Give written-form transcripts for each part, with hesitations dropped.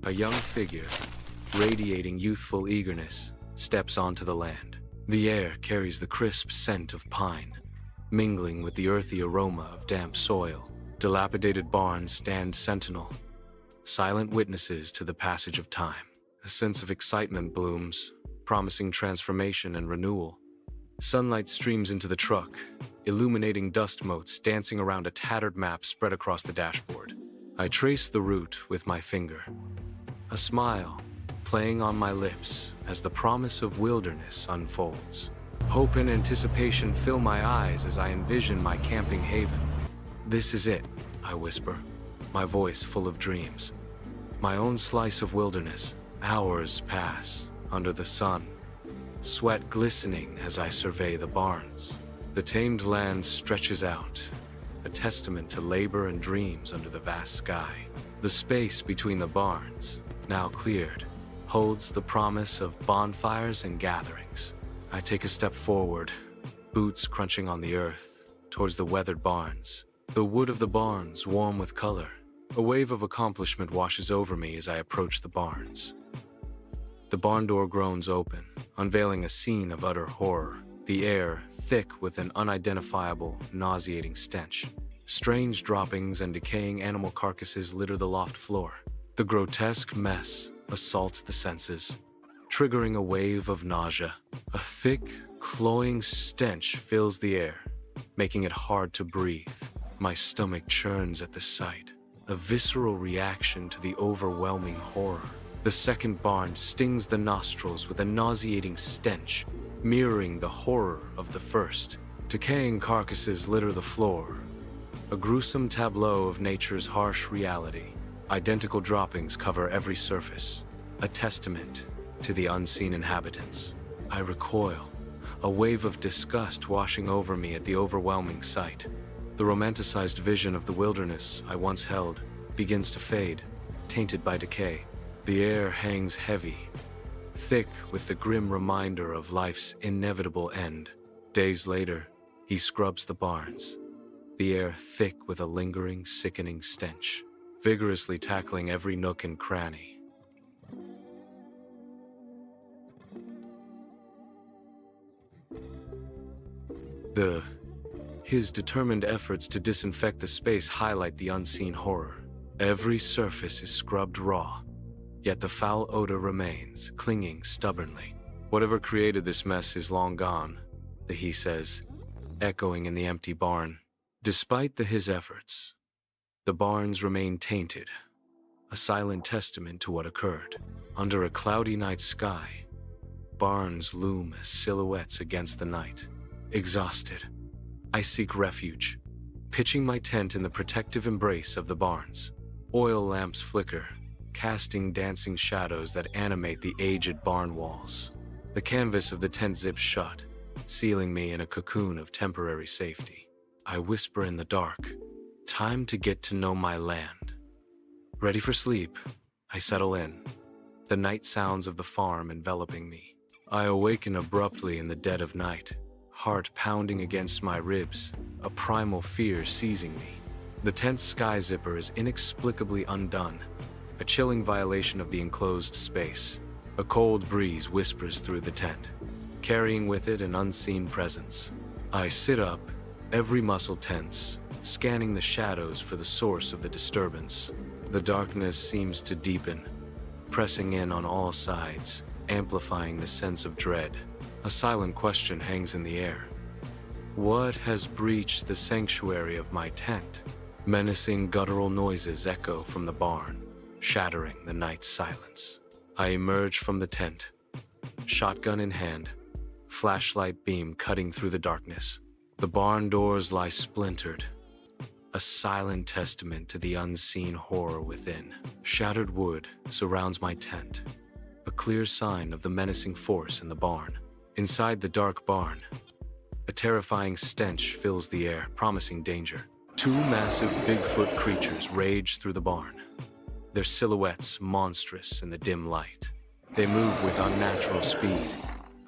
A young figure, radiating youthful eagerness, steps onto the land. The air carries the crisp scent of pine, mingling with the earthy aroma of damp soil. Dilapidated barns stand sentinel, silent witnesses to the passage of time. A sense of excitement blooms, promising transformation and renewal. Sunlight streams into the truck, illuminating dust motes dancing around a tattered map spread across the dashboard. I trace the route with my finger, a smile playing on my lips as the promise of wilderness unfolds. Hope and anticipation fill my eyes as I envision my camping haven. "This is it," I whisper, my voice full of dreams. My own slice of wilderness. Hours pass under the sun, sweat glistening as I survey the barns. The tamed land stretches out, a testament to labor and dreams under the vast sky. The space between the barns, now cleared, holds the promise of bonfires and gatherings. I take a step forward, boots crunching on the earth, towards the weathered barns. The wood of the barns warm with color. A wave of accomplishment washes over me as I approach the barns. The barn door groans open, unveiling a scene of utter horror. The air thick with an unidentifiable, nauseating stench. Strange droppings and decaying animal carcasses litter the loft floor. The grotesque mess assaults the senses, triggering a wave of nausea. A thick, cloying stench fills the air, making it hard to breathe. My stomach churns at the sight, a visceral reaction to the overwhelming horror. The second barn stings the nostrils with a nauseating stench, mirroring the horror of the first. Decaying carcasses litter the floor, a gruesome tableau of nature's harsh reality. Identical droppings cover every surface, a testament to the unseen inhabitants. I recoil, a wave of disgust washing over me at the overwhelming sight. The romanticized vision of the wilderness I once held begins to fade, tainted by decay. The air hangs heavy, thick with the grim reminder of life's inevitable end. Days later, he scrubs the barns, the air thick with a lingering, sickening stench, vigorously tackling every nook and cranny. His determined efforts to disinfect the space highlight the unseen horror. Every surface is scrubbed raw, yet the foul odor remains, clinging stubbornly. "Whatever created this mess is long gone," the he says, echoing in the empty barn. Despite his efforts, the barns remain tainted, a silent testament to what occurred. Under a cloudy night sky, barns loom as silhouettes against the night. Exhausted, I seek refuge, pitching my tent in the protective embrace of the barns. Oil lamps flicker, casting dancing shadows that animate the aged barn walls. The canvas of the tent zips shut, sealing me in a cocoon of temporary safety. I whisper in the dark, time to get to know my land. Ready for sleep, I settle in, the night sounds of the farm enveloping me. I awaken abruptly in the dead of night, heart pounding against my ribs, a primal fear seizing me. The tent's sky zipper is inexplicably undone, a chilling violation of the enclosed space. A cold breeze whispers through the tent, carrying with it an unseen presence. I sit up, every muscle tense, scanning the shadows for the source of the disturbance. The darkness seems to deepen, pressing in on all sides, amplifying the sense of dread. A silent question hangs in the air. What has breached the sanctuary of my tent? Menacing guttural noises echo from the barn, shattering the night's silence. I emerge from the tent, shotgun in hand, flashlight beam cutting through the darkness. The barn doors lie splintered, a silent testament to the unseen horror within. Shattered wood surrounds my tent, a clear sign of the menacing force in the barn. Inside the dark barn, a terrifying stench fills the air, promising danger. Two massive Bigfoot creatures rage through the barn, their silhouettes monstrous in the dim light. They move with unnatural speed,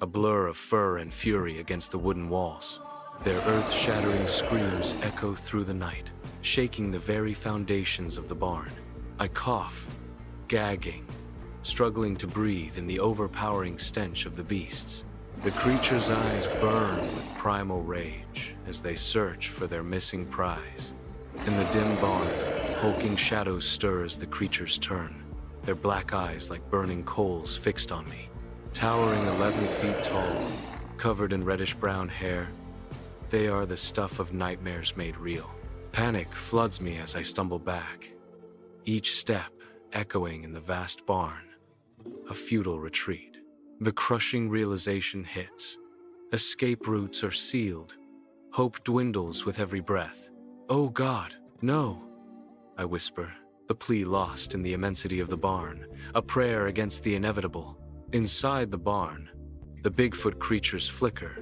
a blur of fur and fury against the wooden walls. Their earth-shattering screams echo through the night, shaking the very foundations of the barn. I cough, gagging, struggling to breathe in the overpowering stench of the beasts. The creature's eyes burn with primal rage as they search for their missing prize. In the dim barn, hulking shadows stir as the creatures turn, their black eyes like burning coals fixed on me. Towering 11 feet tall, covered in reddish-brown hair, they are the stuff of nightmares made real. Panic floods me as I stumble back, each step echoing in the vast barn, a futile retreat. The crushing realization hits. Escape routes are sealed. Hope dwindles with every breath. "Oh God, no," I whisper, the plea lost in the immensity of the barn, a prayer against the inevitable. Inside the barn, the Bigfoot creatures flicker,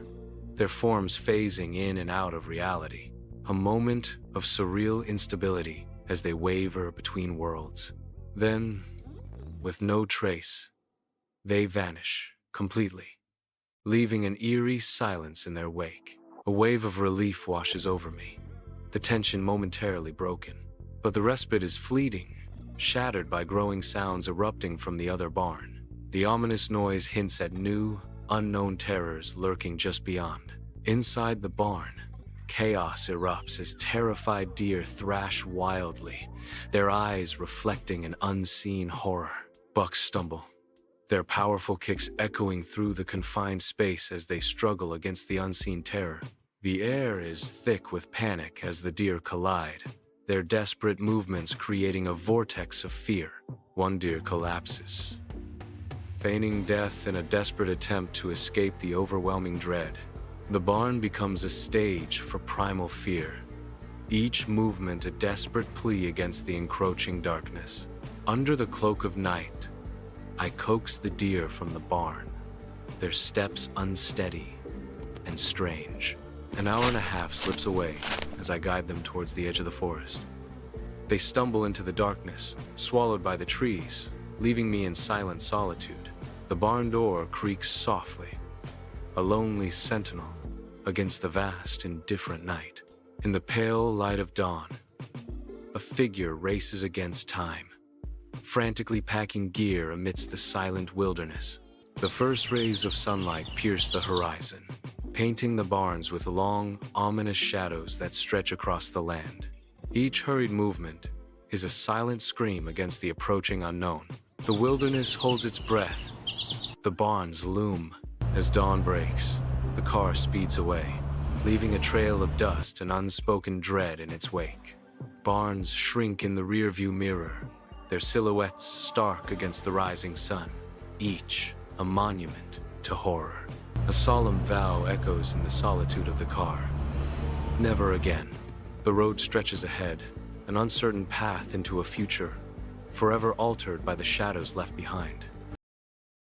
their forms phasing in and out of reality. A moment of surreal instability as they waver between worlds. Then, with no trace, they vanish completely, leaving an eerie silence in their wake. A wave of relief washes over me, the tension momentarily broken. But the respite is fleeting, shattered by growing sounds erupting from the other barn. The ominous noise hints at new, unknown terrors lurking just beyond. Inside the barn, chaos erupts as terrified deer thrash wildly, their eyes reflecting an unseen horror. Bucks stumble, their powerful kicks echoing through the confined space as they struggle against the unseen terror. The air is thick with panic as the deer collide, their desperate movements creating a vortex of fear. One deer collapses, feigning death in a desperate attempt to escape the overwhelming dread. The barn becomes a stage for primal fear, each movement a desperate plea against the encroaching darkness. Under the cloak of night, I coax the deer from the barn, their steps unsteady and strange. An hour and a half slips away as I guide them towards the edge of the forest. They stumble into the darkness, swallowed by the trees, leaving me in silent solitude. The barn door creaks softly, a lonely sentinel against the vast, indifferent night. In the pale light of dawn, a figure races against time, frantically packing gear amidst the silent wilderness. The first rays of sunlight pierce the horizon, painting the barns with long, ominous shadows that stretch across the land. Each hurried movement is a silent scream against the approaching unknown. The wilderness holds its breath. The barns loom. As dawn breaks, the car speeds away, leaving a trail of dust and unspoken dread in its wake. Barns shrink in the rearview mirror, their silhouettes stark against the rising sun, each a monument to horror. A solemn vow echoes in the solitude of the car. Never again. The road stretches ahead, an uncertain path into a future, forever altered by the shadows left behind.